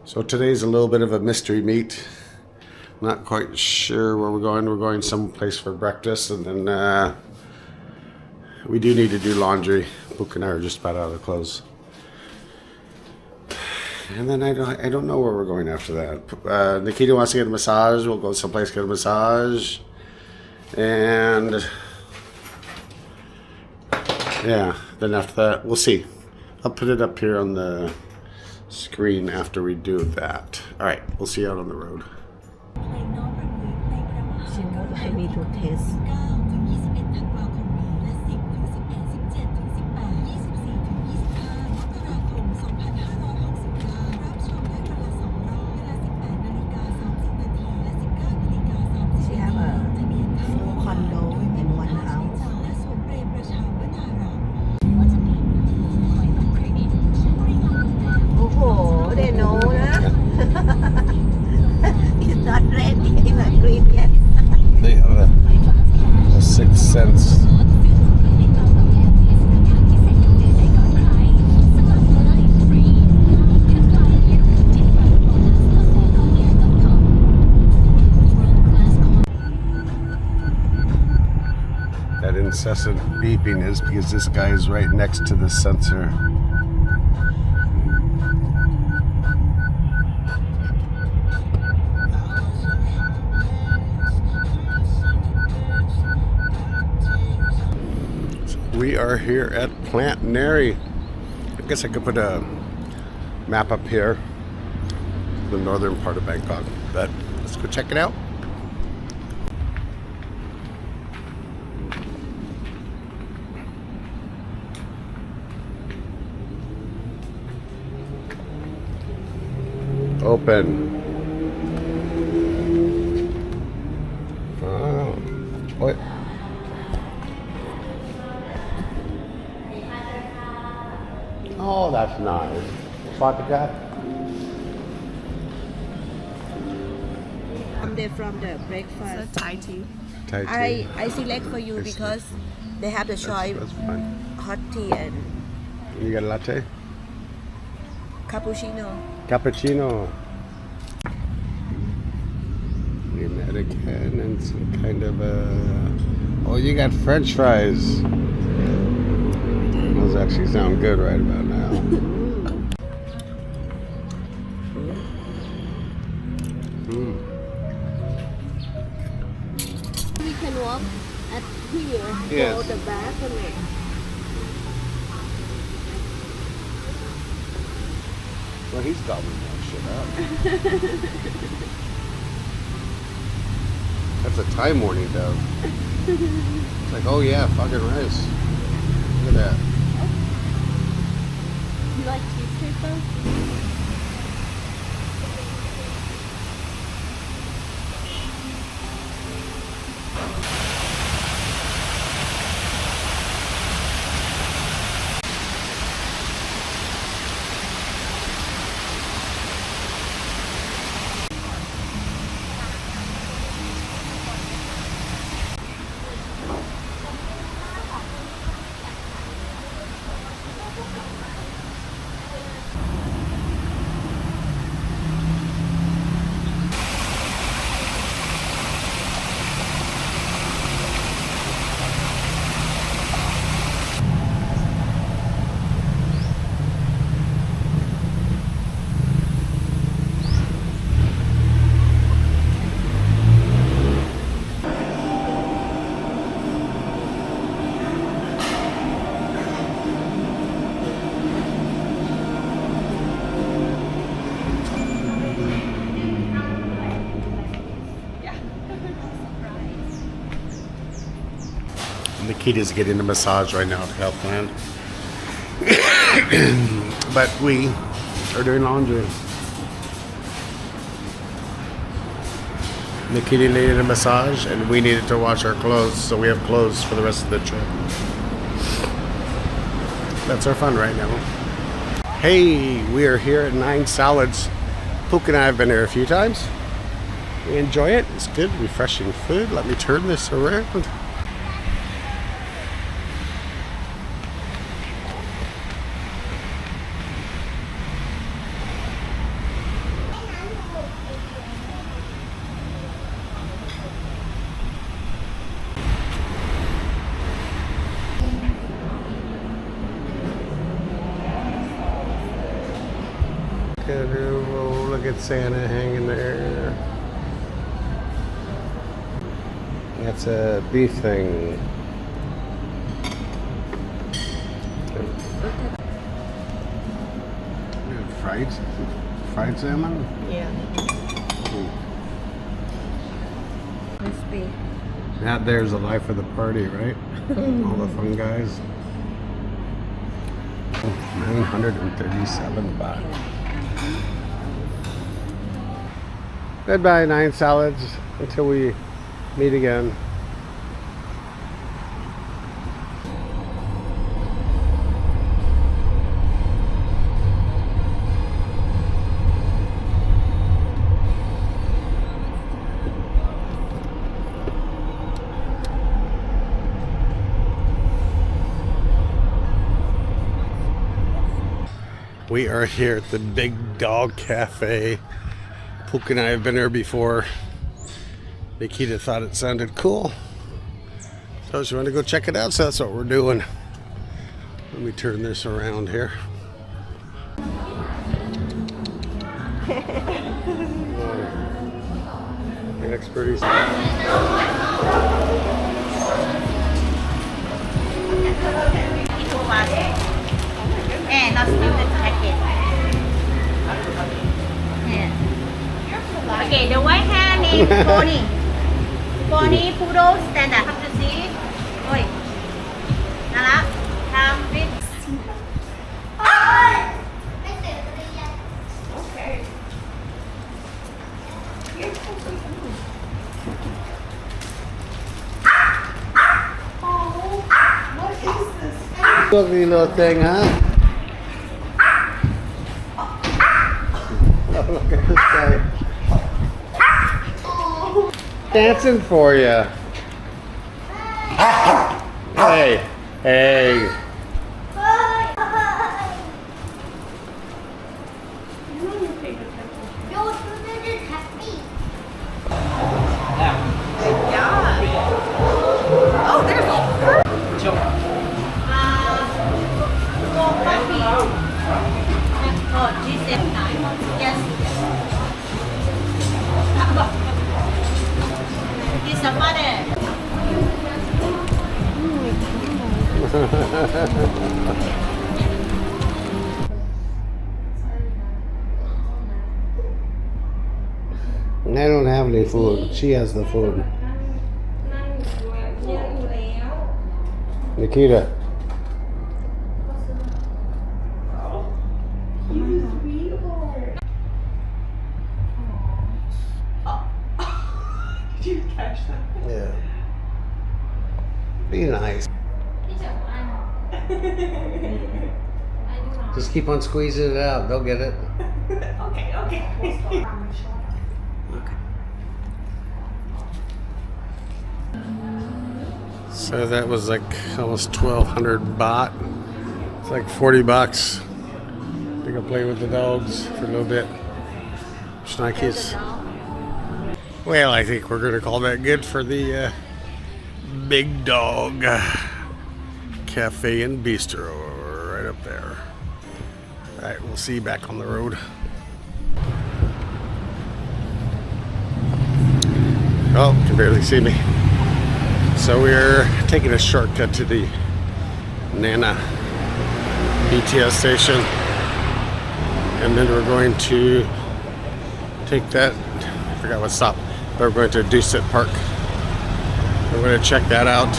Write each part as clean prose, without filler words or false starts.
So today's a little bit of a mystery meet. Not quite sure where we're going. We're going someplace for breakfast, and then we do need to do laundry. Pook and I are just about out of clothes. And then I don't know where we're going after that. Nikita wants to get a massage. We'll go someplace get a massage. And yeah, then after that, we'll see. I'll put it up here on the screen after we do that. All right, we'll see you out on the road. She would like me to taste. She have a full condo in one house. Oh, they know, huh? It's not ready, it's not green yet. They have a sixth sense. That incessant beeping is because this guy is right next to the sensor. We are here at Plantnery. I guess I could put a map up here, the northern part of Bangkok, but let's go check it out. Open. Oh, what? Oh, that's nice. Vodka. From the breakfast. Thai tea. Thai tea. I select for you because they have the choice That's fine. hot tea and You got a latte? cappuccino. Cappuccino. The American and some kind of a... Oh, you got French fries. Those actually sound good right about now. We can walk at here. Yes. Go the balcony. Well, he's gobbling that shit up. That's a Thai morning dove. It's like, oh yeah, fucking rice. Look at that. You like cheesecake though? Nikita's getting a massage right now to help plan. But we are doing laundry. Nikita needed a massage and we needed to wash our clothes, so we have clothes for the rest of the trip. That's our fun right now. Hey, we are here at 9 Salads. Pook and I have been here a few times. We enjoy it. It's good, refreshing food. Let me turn this around. look at Santa hanging there. That's a beef thing. Fried salmon? Yeah. Crispy. That there's the life of the party, right? All the fun guys. 937 baht. Goodbye, 9 salads. Until we meet again. We are here at the Big Dog Café. Pook and I have been there before. Nikita thought it sounded cool, so she wanted to go check it out, so that's what we're doing. Let me turn this around here. It looks pretty. And not still the packet. Yeah. Okay, the white hair means pony. Pony, poodle, standard. Come to see. Oi. Nala. Come with. Okay. Oh, what is this? Lovely little thing, huh? Oh, look at this guy. Dancing for you. Hey, hey. Oh, there's oh, Dusit. Yes. He's a mother. I don't have any food. She has the food. Nikita. Did you catch that? Yeah. Be nice. Just keep on squeezing it out. They'll get it. Okay, okay. Okay. So that was like almost 1,200 baht. It's like 40 bucks to go play with the dogs for a little bit. Schnikes. Well, I think we're going to call that good for the Big Dog Cafe and Bistro right up there. All right, we'll see you back on the road. Oh, you can barely see me. So we're taking a shortcut to the Nana BTS station, and then we're going to take that, I forgot what stop, but we're going to Dusit Park. We're going to check that out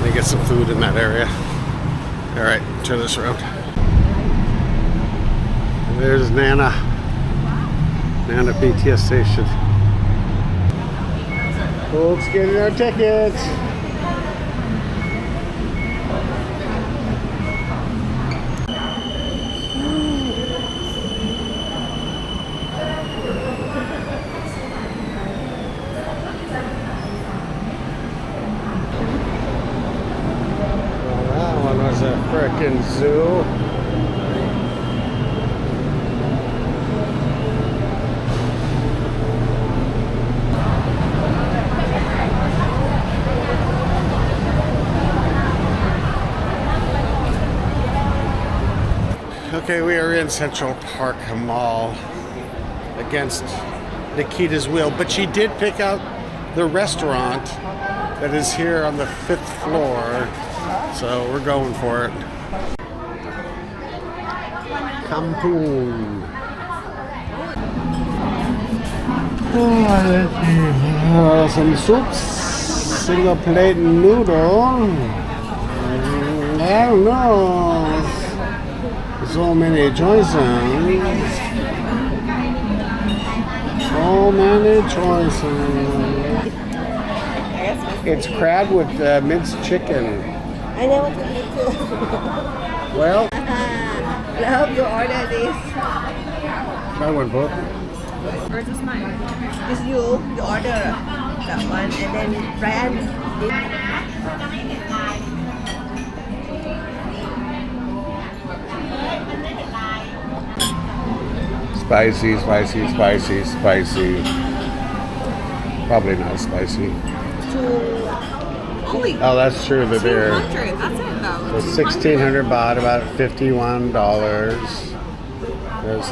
and get some food in that area. All right, turn this around. And there's Nana BTS station. Folks getting our tickets. Well, that one was a frickin' zoo. Okay, we are in Central Park Mall against Nikita's will, but she did pick out the restaurant that is here on the 5th floor, so we're going for it. Kampung. Some soups, single plate noodle. I don't know. So many choices. So many choices. It's crab with minced chicken. I never to eat too. Well, I hope you order this. try one, Pook. Or is this mine? It's you order that one, and then Brian. Spicy, spicy, spicy, spicy. Probably not spicy. Oh, that's true. The beer. That's it though. So 1,600 baht, about $51. There's,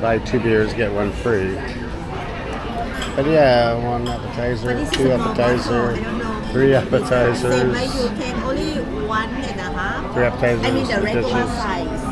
buy 2 beers, get 1 free. But yeah, 1 appetizer, 2 appetizer, 3 appetizers, Same way you take only 1.5. 3 appetizers, I mean the regular dishes. size.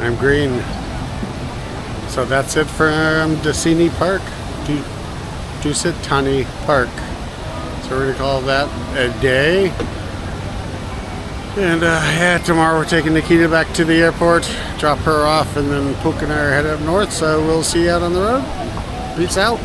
I'm green. So that's it from Dusit Park, Dusit Park. So we're gonna call that a day. And yeah, tomorrow we're taking Nikita back to the airport, drop her off, and then Pook and I are headed up north. So we'll see you out on the road. Peace out.